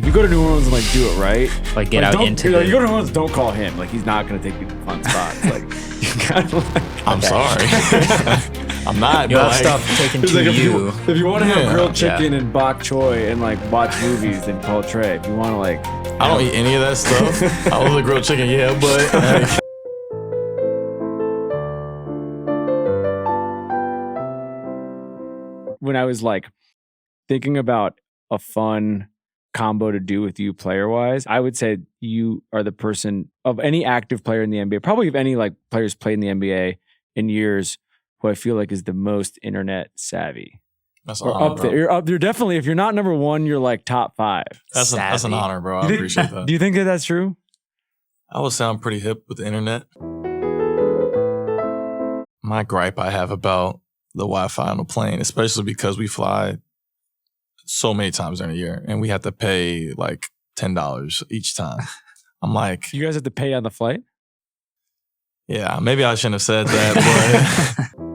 you go to New Orleans and like do it right. Like get out into you go to New Orleans, don't call him. Like he's not gonna take you to fun spots. Like you gotta I'm sorry. I'm not. You'll have stuff taken to like you. if you want to have grilled chicken and bok choy and like watch movies, then call Trey. If you want to like, I don't eat any of that stuff. I love the grilled chicken, but. When I was like thinking about a fun combo to do with you player wise, I would say you are the person of any active player in the NBA, probably of any like players played in the NBA in years, who I feel like is the most internet savvy. That's an honor, up there. You're up there. Definitely. If you're not number one, you're like top 5. That's an honor, bro. I appreciate that. Do you think that that's true? I would sound pretty hip with the internet. My gripe I have about the Wi-Fi on the plane, especially because we fly so many times in a year and we have to pay like $10 each time. I'm like, you guys have to pay on the flight? Yeah, maybe I shouldn't have said that, but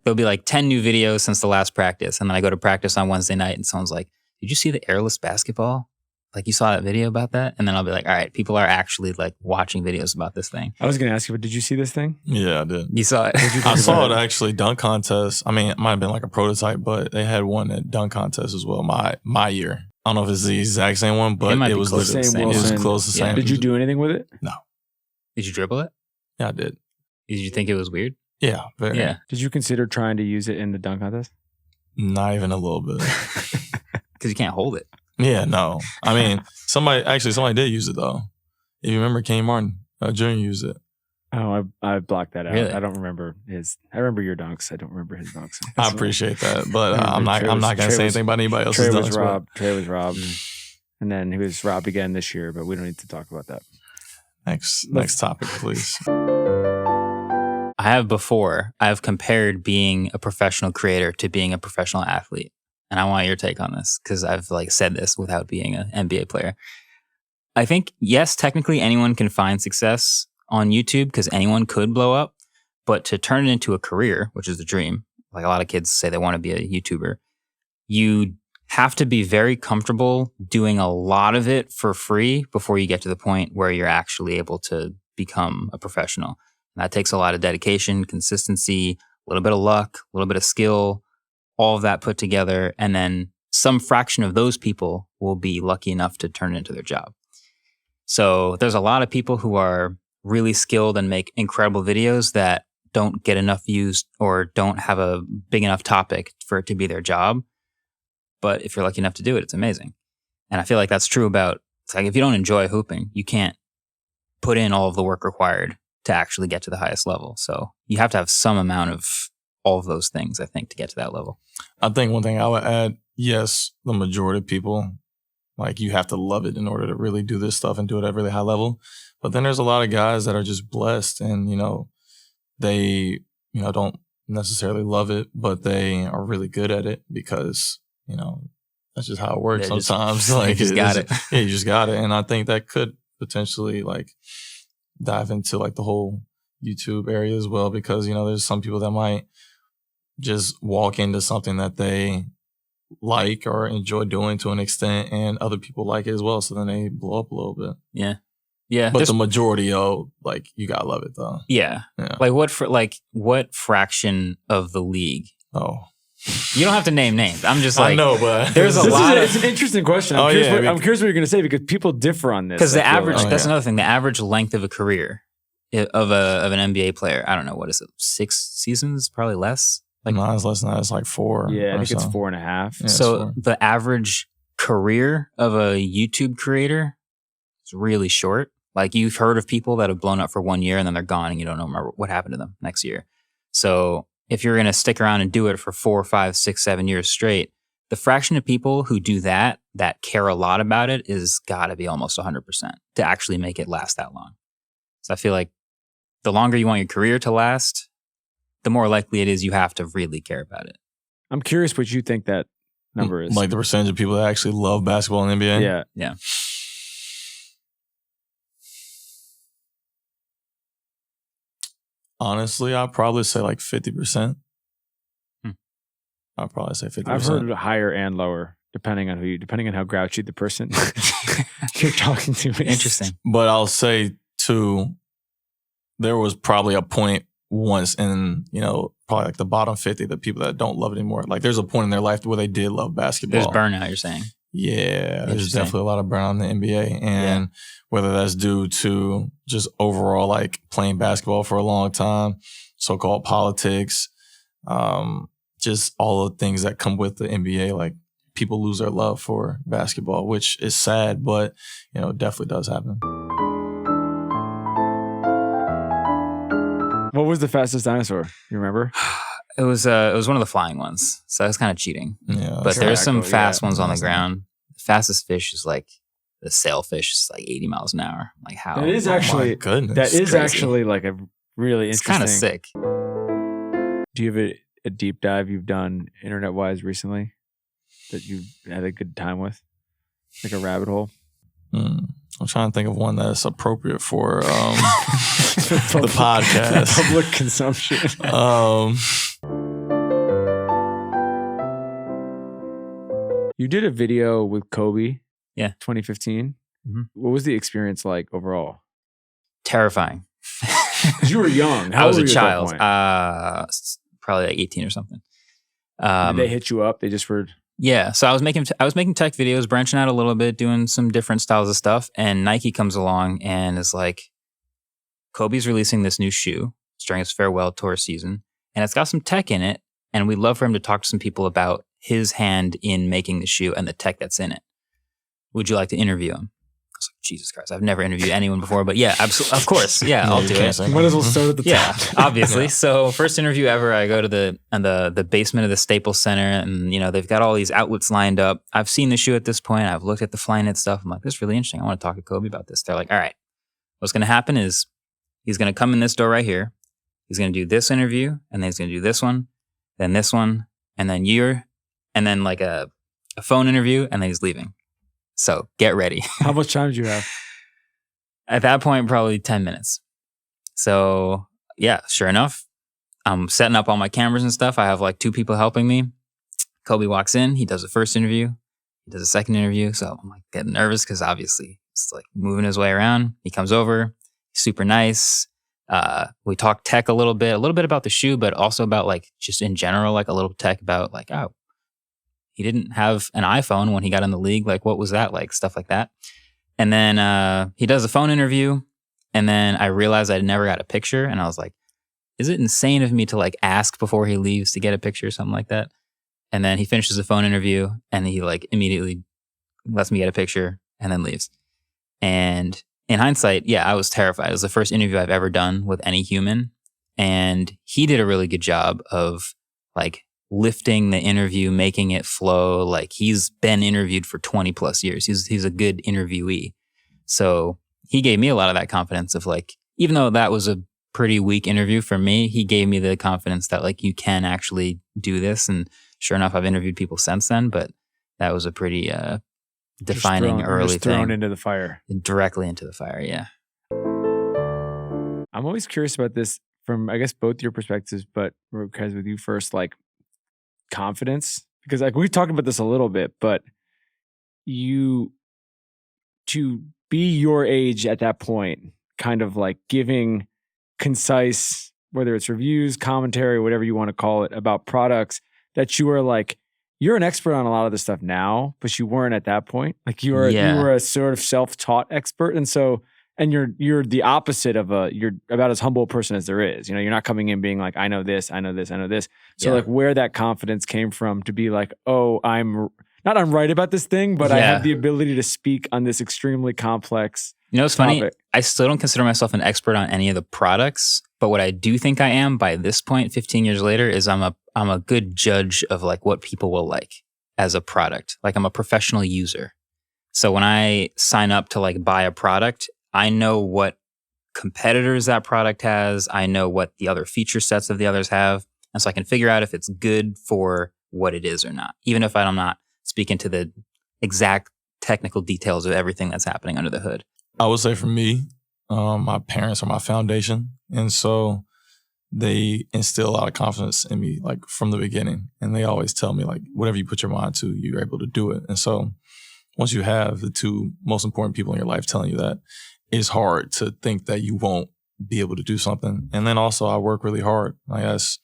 there'll be like 10 new videos since the last practice. And then I go to practice on Wednesday night and someone's like, did you see the airless basketball? Like you saw that video about that? And then I'll be like, all right, people are actually like watching videos about this thing. I was going to ask you, but did you see this thing? Yeah, I did. You saw it? I saw it actually, dunk contest. I mean, it might have been like a prototype, but they had one at dunk contest as well, my year. I don't know if it's the exact same one, but it was close to the same. It was close to the same. Did you do anything with it? No. Did you dribble it? Yeah, I did. Did you think it was weird? Yeah, very. Yeah. Did you consider trying to use it in the dunk contest? Not even a little bit. Because you can't hold it. Yeah, no. I mean, somebody did use it though. If you remember, Kenny Martin Jr. used it. Oh, I blocked that out. Really? I don't remember his. I remember your dunks. I don't remember his dunks. I appreciate that, but I'm not going to say anything about anybody else's Trey dunks. Was robbed. Trey was robbed, and then he was robbed again this year. But we don't need to talk about that. Next topic, please. I've compared being a professional creator to being a professional athlete. And I want your take on this because I've like said this without being an NBA player. I think, yes, technically anyone can find success on YouTube because anyone could blow up. But to turn it into a career, which is the dream, like a lot of kids say they want to be a YouTuber, you have to be very comfortable doing a lot of it for free before you get to the point where you're actually able to become a professional. And that takes a lot of dedication, consistency, a little bit of luck, a little bit of skill, all of that put together. And then some fraction of those people will be lucky enough to turn it into their job. So there's a lot of people who are really skilled and make incredible videos that don't get enough views or don't have a big enough topic for it to be their job. But if you're lucky enough to do it, it's amazing. And I feel like that's true about, it's like if you don't enjoy hooping, you can't put in all of the work required to actually get to the highest level. So you have to have some amount of all of those things, I think, to get to that level. I think one thing I would add, yes, the majority of people, like you have to love it in order to really do this stuff and do it at a really high level. But then there's a lot of guys that are just blessed and, they, don't necessarily love it, but they are really good at it because, that's just how it works sometimes. You just got it. Yeah, you just got it. And I think that could potentially like dive into like the whole YouTube area as well, because, there's some people that might just walk into something that they like or enjoy doing to an extent and other people like it as well. So then they blow up a little bit. Yeah. Yeah. But the majority, you gotta love it though. Yeah. Like what fraction of the league? Oh. You don't have to name names. I'm just like, I know, but there's a lot. It's an interesting question. I'm curious what you're going to say because people differ on this. Because the average, that's another thing. The average length of a career of an NBA player, I don't know, what is it? 6 seasons? Probably less. Like no, it's less than that. It's like 4. Yeah, I think it's 4.5. Yeah, so the average career of a YouTube creator is really short. Like you've heard of people that have blown up for 1 year and then they're gone and you don't know what happened to them next year. So if you're going to stick around and do it for 4, 5, 6, 7 years straight, the fraction of people who do that care a lot about it is got to be almost 100% to actually make it last that long. So I feel like the longer you want your career to last, the more likely it is you have to really care about it. I'm curious what you think that number is. Like the percentage of people that actually love basketball in the NBA? Yeah. Yeah. Honestly, I'd probably say like 50%. I'd probably say 50%. I've heard higher and lower. depending on how grouchy the person you're talking to is. Interesting. But I'll say too, there was probably a point once in, probably like the bottom 50, the people that don't love it anymore. Like there's a point in their life where they did love basketball. There's burnout, you're saying. Yeah, there's definitely a lot of burnout in the NBA. And whether that's due to just overall like playing basketball for a long time, so-called politics, just all the things that come with the NBA, like people lose their love for basketball, which is sad, but it definitely does happen. What was the fastest dinosaur? You remember? It was one of the flying ones, so that's kind of cheating. Yeah, but there's some cool. fast ones on the ground. The fastest fish is like the sailfish is like 80 miles an hour. Like how? It is actually. My goodness, that is crazy. actually like a really It's interesting. kind of sick. Do you have a deep dive you've done internet wise recently that you've had a good time with, like a rabbit hole? I'm trying to think of one that's appropriate for the podcast. Public consumption. You did a video with Kobe. Yeah. 2015. Mm-hmm. What was the experience like overall? Terrifying. You were young. How I was old a were you at that child. point? Probably like 18 or something. Did they hit you up? They just were. Yeah, so I was making tech videos, branching out a little bit, doing some different styles of stuff, and Nike comes along and is like, Kobe's releasing this new shoe. It's during his farewell tour season, and it's got some tech in it, and we'd love for him to talk to some people about his hand in making the shoe and the tech that's in it. Would you like to interview him? I was like, Jesus Christ, I've never interviewed anyone before, but yeah, absolutely, of course, yeah, I'll do it. Might as well start at the Yeah, top. obviously. So first interview ever, I go to the basement of the Staples Center, and they've got all these outlets lined up. I've seen the shoe at this point. I've looked at the Flyknit stuff. I'm like, this is really interesting. I want to talk to Kobe about this. They're like, all right, what's going to happen is he's going to come in this door right here. He's going to do this interview, and then he's going to do this one, then this one, and then like a phone interview, and then he's leaving. So get ready. How much time did you have? At that point, probably 10 minutes. So yeah, sure enough, I'm setting up all my cameras and stuff. I have like 2 people helping me. Kobe walks in. He does the first interview. He does the second interview. So I'm like getting nervous because obviously it's like moving his way around. He comes over. He's super nice. We talk tech a little bit about the shoe, but also about like just in general, like a little tech about like, oh, he didn't have an iPhone when he got in the league. Like, what was that like? Stuff like that. And then he does a phone interview, and then I realized I never got a picture, and I was like, is it insane of me to like ask before he leaves to get a picture or something like that? And then he finishes the phone interview, and he like immediately lets me get a picture and then leaves. And in hindsight, yeah, I was terrified. It was the first interview I've ever done with any human, and he did a really good job of like lifting the interview, making it flow. Like he's been interviewed for 20 plus years. He's a good interviewee. So he gave me a lot of that confidence of like, even though that was a pretty weak interview for me, he gave me the confidence that like, you can actually do this. And sure enough, I've interviewed people since then, but that was a pretty defining early thrown thing. into the fire. Directly into the fire, yeah. I'm always curious about this from, I guess, both your perspectives, but because with you first, like, confidence, because like we've talked about this a little bit, but you to be your age at that point, kind of like giving concise, whether it's reviews, commentary, whatever you want to call it, about products that you are like, you're an expert on a lot of this stuff now, but you weren't at that point. Like you were a sort of self-taught expert, and so. And you're the opposite of you're about as humble a person as there is. You're not coming in being like, I know this, I know this, I know this. So like where that confidence came from to be like, oh, I'm right about this thing, but I have the ability to speak on this extremely complex it's topic. funny. I still don't consider myself an expert on any of the products, but what I do think I am by this point, 15 years later, is I'm a good judge of like what people will like as a product. Like I'm a professional user. So when I sign up to like buy a product, I know what competitors that product has. I know what the other feature sets of the others have. And so I can figure out if it's good for what it is or not, even if I'm not speaking to the exact technical details of everything that's happening under the hood. I would say for me, my parents are my foundation. And so they instill a lot of confidence in me, like from the beginning. And they always tell me, like, whatever you put your mind to, you're able to do it. And so once you have the two most important people in your life telling you that, it's hard to think that you won't be able to do something. And then also I work really hard. I guess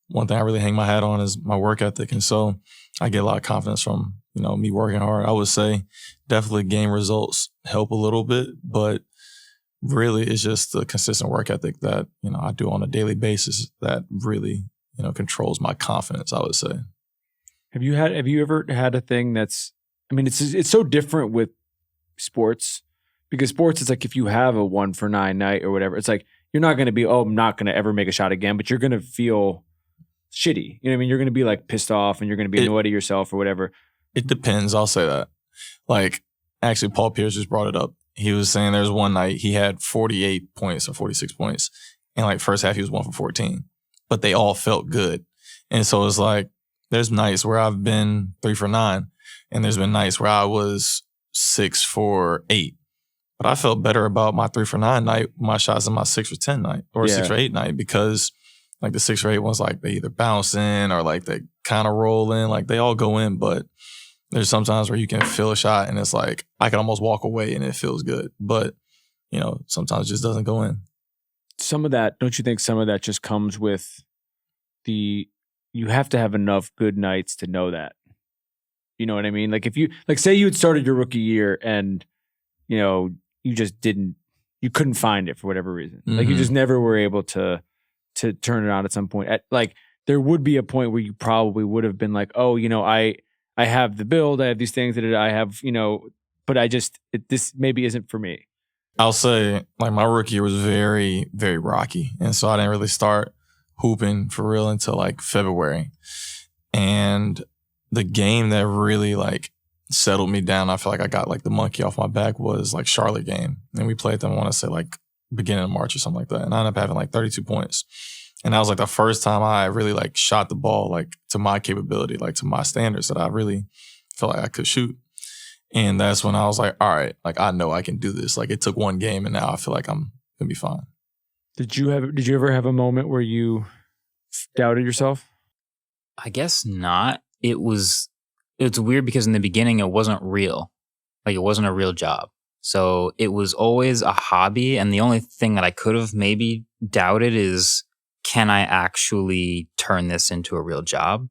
one thing I really hang my hat on is my work ethic. And so I get a lot of confidence from, me working hard. I would say definitely game results help a little bit, but really it's just the consistent work ethic that, I do on a daily basis that really, controls my confidence, I would say. Have you ever had a thing that's, it's so different with sports, because sports, it's like if you have a 1-for-9 night or whatever, it's like, you're not going to be, I'm not going to ever make a shot again, but you're going to feel shitty. You know what I mean? You're going to be like pissed off and you're going to be annoyed at yourself or whatever. It depends. I'll say that. Like, actually, Paul Pierce just brought it up. He was saying there's one night he had 48 points or 46 points. And like first half, he was 1 for 14. But they all felt good. And so it's like, there's nights where I've been 3 for 9. And there's been nights where I was 6 for 8. But I felt better about my 3 for 9 night, my shots in my 6 for 10 night or 6 for 8 night, because like the 6 for 8 ones, like they either bounce in or like they kind of roll in, like they all go in. But there's sometimes where you can feel a shot and it's like, I can almost walk away and it feels good. But, sometimes it just doesn't go in. Some of that, don't you think some of that just comes with you have to have enough good nights to know that. You know what I mean? Like if you, say you had started your rookie year and, you just you couldn't find it for whatever reason. Mm-hmm. Like you just never were able to turn it on at some point. There would be a point where you probably would have been like, I have the build, I have these things that I have, but this maybe isn't for me. I'll say like my rookie year was very, very rocky. And so I didn't really start hooping for real until like February. And the game that really like settled me down, I feel like I got like the monkey off my back, was like Charlotte game. And we played them, I want to say like beginning of March or something like that. And I ended up having like 32 points. And that was like the first time I really like shot the ball like to my capability, like to my standards that I really felt like I could shoot. And that's when I was like, all right, like I know I can do this. Like it took one game and now I feel like I'm gonna be fine. Did you ever have a moment where you doubted yourself? I guess not. It's weird because in the beginning it wasn't real. Like it wasn't a real job. So it was always a hobby. And the only thing that I could have maybe doubted is, can I actually turn this into a real job?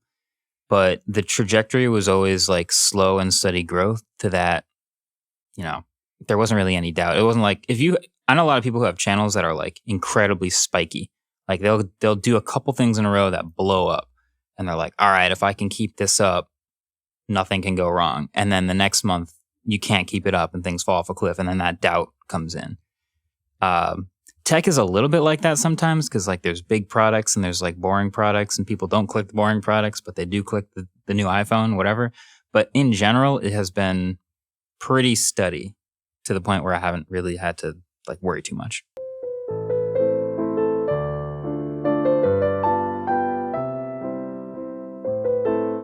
But the trajectory was always like slow and steady growth to that, there wasn't really any doubt. It wasn't like I know a lot of people who have channels that are like incredibly spiky. Like they'll do a couple things in a row that blow up and they're like, all right, if I can keep this up, nothing can go wrong. And then the next month you can't keep it up and things fall off a cliff. And then that doubt comes in. Tech is a little bit like that sometimes because like there's big products and there's like boring products and people don't click the boring products, but they do click the new iPhone, whatever. But in general, it has been pretty steady to the point where I haven't really had to like worry too much.